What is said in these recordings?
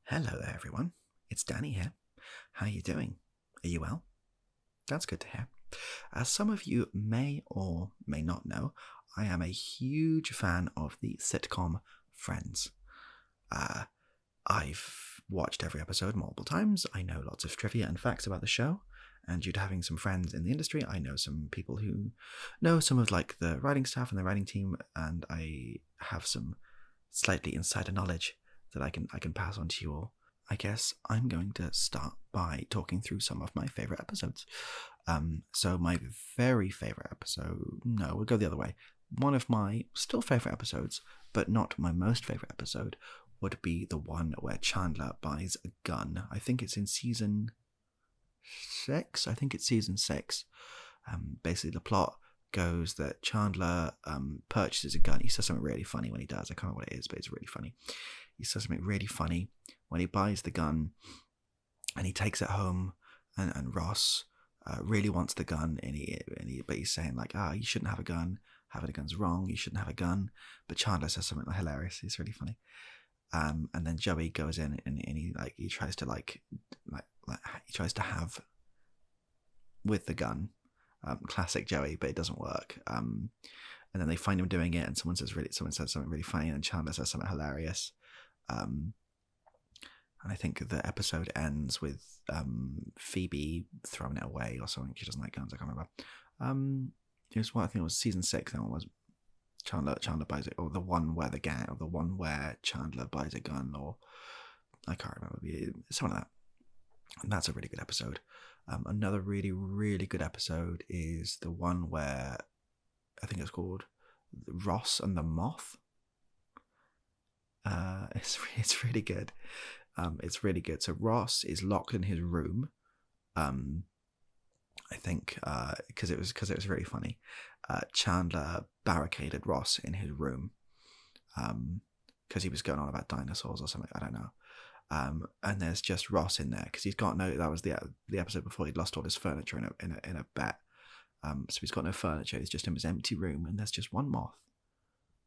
Hello there, everyone. It's Danny here. How are you doing? Are you well? That's good to hear. As some of you may or may not know, I am a huge fan of the sitcom Friends. I've watched every episode multiple times. I know lots of trivia and facts about the show. And due to having some friends in the industry, I know some people who know some of the writing staff and the writing team, and I have some slightly insider knowledge that I can pass on to you all. I guess I'm going to start by talking through some of my favourite episodes. So my very favourite episode... No, we'll go the other way. One of my still favourite episodes, but not my most favourite episode, would be the one where Chandler buys a gun. I think it's in season 6. Season 6. Basically, the plot goes that Chandler purchases a gun. He says something really funny when he does. I can't remember what it is, but it's really funny. He says something really funny when he buys the gun, and he takes it home, and Ross really wants the gun, but he's saying you shouldn't have a gun. Having a gun's wrong. You shouldn't have a gun. But Chandler says something hilarious. It's really funny. And then Joey goes in and he tries to have with the gun. Classic Joey, but it doesn't work. And then they find him doing it, and someone says something really funny, and Chandler says something hilarious. And I think the episode ends with Phoebe throwing it away or something. She doesn't like guns. I can't remember. It was season 6. That one was Chandler buys it, or the one where Chandler buys a gun, or I can't remember. Something like that. And that's a really good episode. Another really, really good episode is the one where I think it's called Ross and the Moth. It's really good. It's really good. So Ross is locked in his room. I think because it was really funny. Chandler barricaded Ross in his room because he was going on about dinosaurs or something. I don't know. And there's just Ross in there because he's got no. That was the episode before he'd lost all his furniture in a bet. So he's got no furniture. He's just in his empty room, and there's just one moth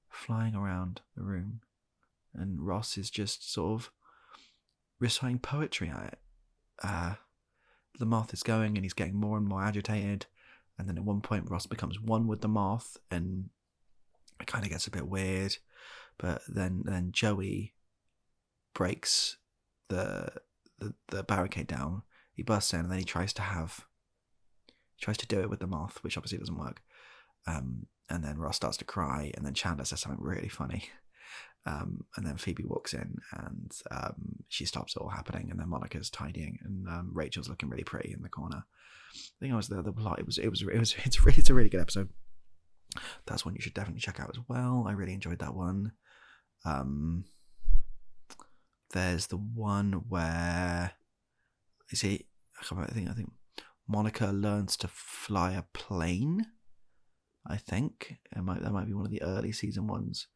flying around the room, and Ross is just sort of reciting poetry at it. The moth is going, and he's getting more and more agitated, and then at one point Ross becomes one with the moth, and it kind of gets a bit weird. But then Joey breaks the barricade down. He busts in, and then he tries to do it with the moth, which obviously doesn't work. And then Ross starts to cry, and then Chandler says something really funny. And then Phoebe walks in, and she stops it all happening, and then Monica's tidying, and Rachel's looking really pretty in the corner. I think it was the plot. It's a really good episode. That's one you should definitely check out as well. I really enjoyed that one. There's the one where I think Monica learns to fly a plane. I think that might be one of the early season ones.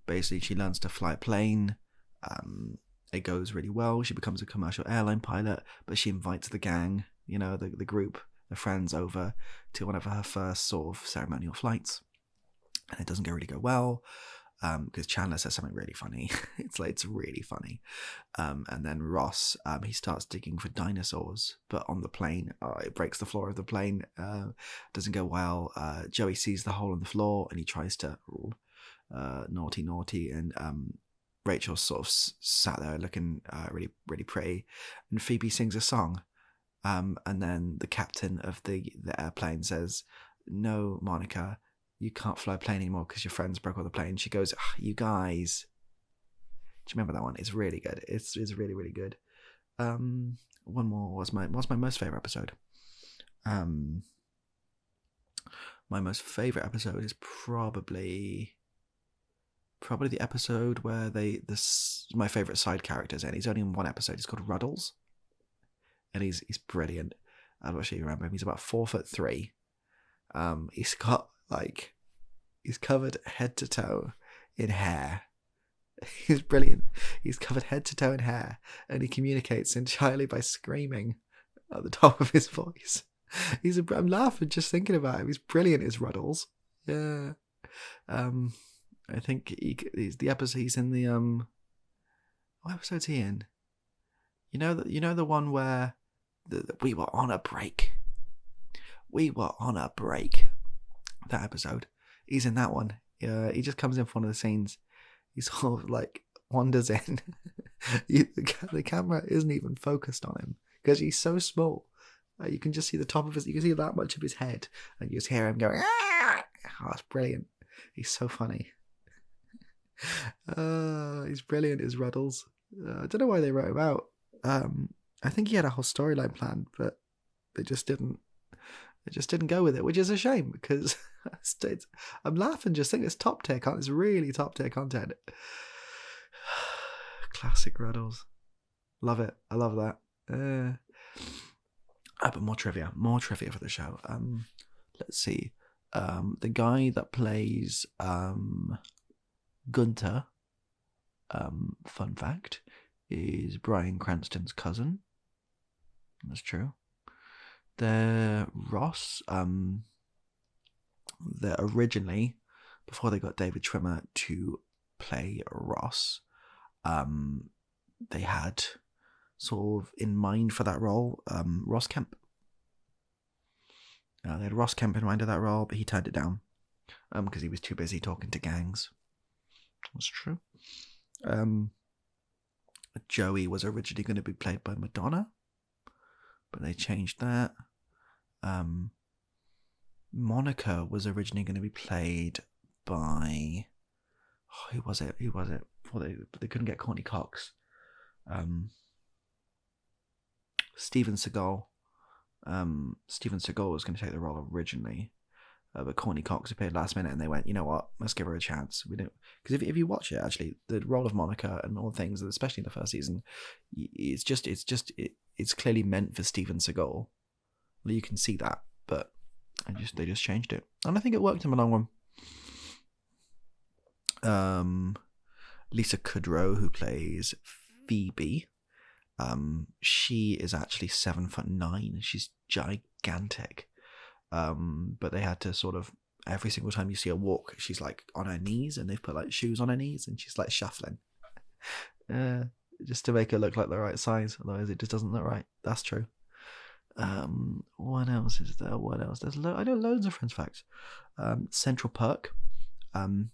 Basically, she learns to fly a plane. It goes really well. She becomes a commercial airline pilot, but she invites the gang, the group, the friends, over to one of her first sort of ceremonial flights, and it doesn't really go well. Because Chandler says something really funny. It's really funny. And then Ross, he starts digging for dinosaurs, but on the plane, it breaks the floor of the plane. Doesn't go well. Joey sees the hole in the floor, and he tries to naughty, and Rachel sort of sat there looking really, really pretty, and Phoebe sings a song, and then the captain of the airplane says, "No, Monica, you can't fly a plane anymore because your friends broke all the plane." She goes, "You guys." Do you remember that one? It's really good. It's really, really good. One more was my most favourite episode. My most favourite episode is probably the episode where my favourite side characters, and he's only in one episode. He's called Ruddles, and he's brilliant. I'm not sure you remember him. He's about 4'3". He's got he's covered head to toe in hair. He's brilliant. He's covered head to toe in hair, and he communicates entirely by screaming at the top of his voice. I'm laughing just thinking about him. He's brilliant as Ruddles. Yeah. I think he's the episode. He's in the What episode's he in? You know the one where we were on a break. We were on a break. That episode. He's in that one. He just comes in for one of the scenes. He sort of like wanders in. The camera isn't even focused on him because he's so small. You can just see the top of his. You can see that much of his head, and you just hear him going. Ah! Oh, it's brilliant. He's so funny. He's brilliant as Ruddles. I don't know why they wrote him out. I think he had a whole storyline planned, but they just didn't. They just didn't go with it, which is a shame because I'm laughing just thinking it's top tier content. It's really top tier content. Classic Ruddles. Love it. I love that. But more trivia for the show. Let's see. The guy that plays Gunter, fun fact, is Bryan Cranston's cousin. That's true. Ross, they're originally, before they got David Schwimmer to play Ross, they had sort of in mind for that role, Ross Kemp. They had Ross Kemp in mind for that role, but he turned it down because he was too busy talking to gangs. That's true. Joey was originally going to be played by Madonna, but they changed that. Monica was originally going to be played by... who was it? Well, they couldn't get Courtney Cox. Steven Seagal. Steven Seagal was going to take the role originally, but Courtney Cox appeared last minute, and they went, you know what? Let's give her a chance. We don't, because if you watch it, actually, the role of Monica and all things, especially in the first season, it's clearly meant for Steven Seagal. You can see that, but they just changed it, and I think it worked in the long run. Lisa Kudrow, who plays Phoebe, she is actually 7'9". She's gigantic. But they had to sort of, every single time you see her walk, she's like on her knees, and they've put like shoes on her knees, and she's like shuffling, just to make her look like the right size. Otherwise, it just doesn't look right. That's true. What else is there? What else? I know loads of Friends facts. Central Perk.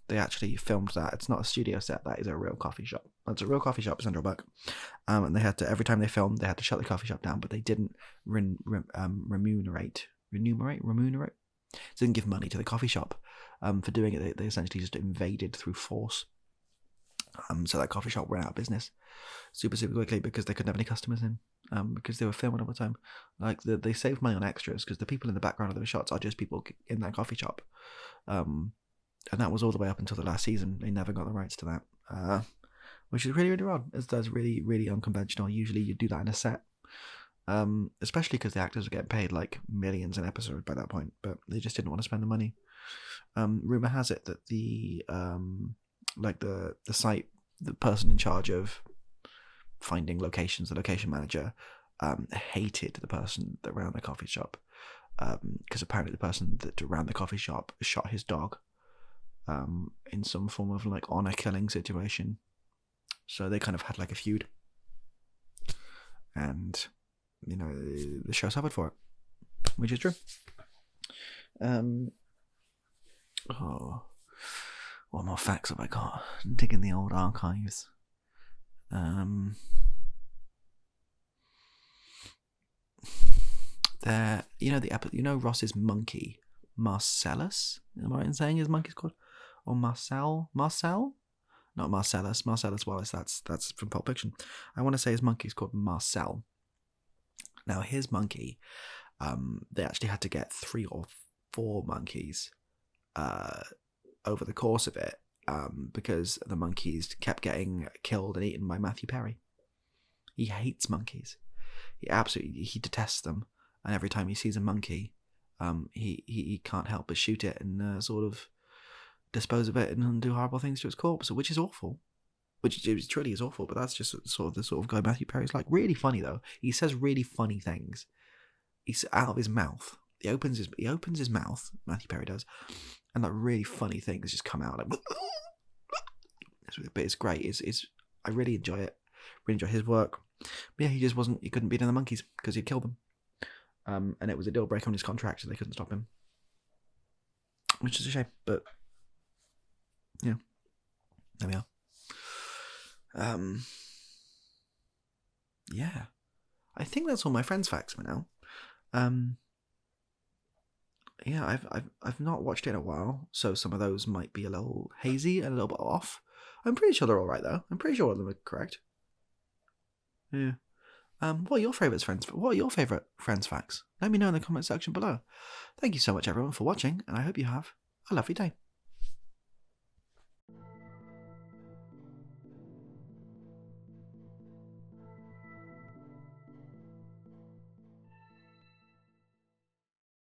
They actually filmed that. It's not a studio set. That is a real coffee shop. That's a real coffee shop, Central Perk. And they had to, every time they filmed, they had to shut the coffee shop down, but they didn't remunerate. So didn't give money to the coffee shop for doing it. They essentially just invaded through force. So that coffee shop ran out of business super quickly because they couldn't have any customers in, because they were filming all the time. Like they saved money on extras because the people in the background of the shots are just people in that coffee shop. And that was all the way up until the last season. They never got the rights to that, which is really odd. That's really unconventional. Usually you do that in a set, especially because the actors were getting paid like millions an episode by that point, but they just didn't want to spend the money. Rumor has it that the site, the person in charge of finding locations, the location manager, hated the person that ran the coffee shop, because apparently the person that ran the coffee shop shot his dog in some form of like honor killing situation. So they kind of had like a feud, and you know the show suffered for it, which is true. What more facts have I got? I'm digging the old archives. There, Ross's monkey, Marcellus. Am I right in saying his monkey's called? Or Marcel? Not Marcellus. Marcellus Wallace. That's from Pulp Fiction. I want to say his monkey's called Marcel. Now his monkey, they actually had to get 3 or 4 monkeys, over the course of it, because the monkeys kept getting killed and eaten by Matthew Perry. He hates monkeys. He detests them, and every time he sees a monkey, he can't help but shoot it and sort of dispose of it and do horrible things to its corpse, which is awful. Which it truly is awful, but that's just sort of the sort of guy Matthew Perry's like. Really funny though. He says really funny things. He's out of his mouth. He opens his mouth, Matthew Perry does, and like really funny things just come out like. But it's great. I really enjoy it. Really enjoy his work. But yeah, he couldn't beat in the monkeys because he'd killed them. And it was a deal breaker on his contract, so they couldn't stop him. Which is a shame, but yeah, there we are. Yeah, I think that's all my friends' facts for now. Yeah, I've not watched it in a while, so some of those might be a little hazy and a little bit off. I'm pretty sure they're all right though. I'm pretty sure all of them are correct. Yeah. What are your favourite friends facts? Let me know in the comment section below. Thank you so much everyone for watching, and I hope you have a lovely day.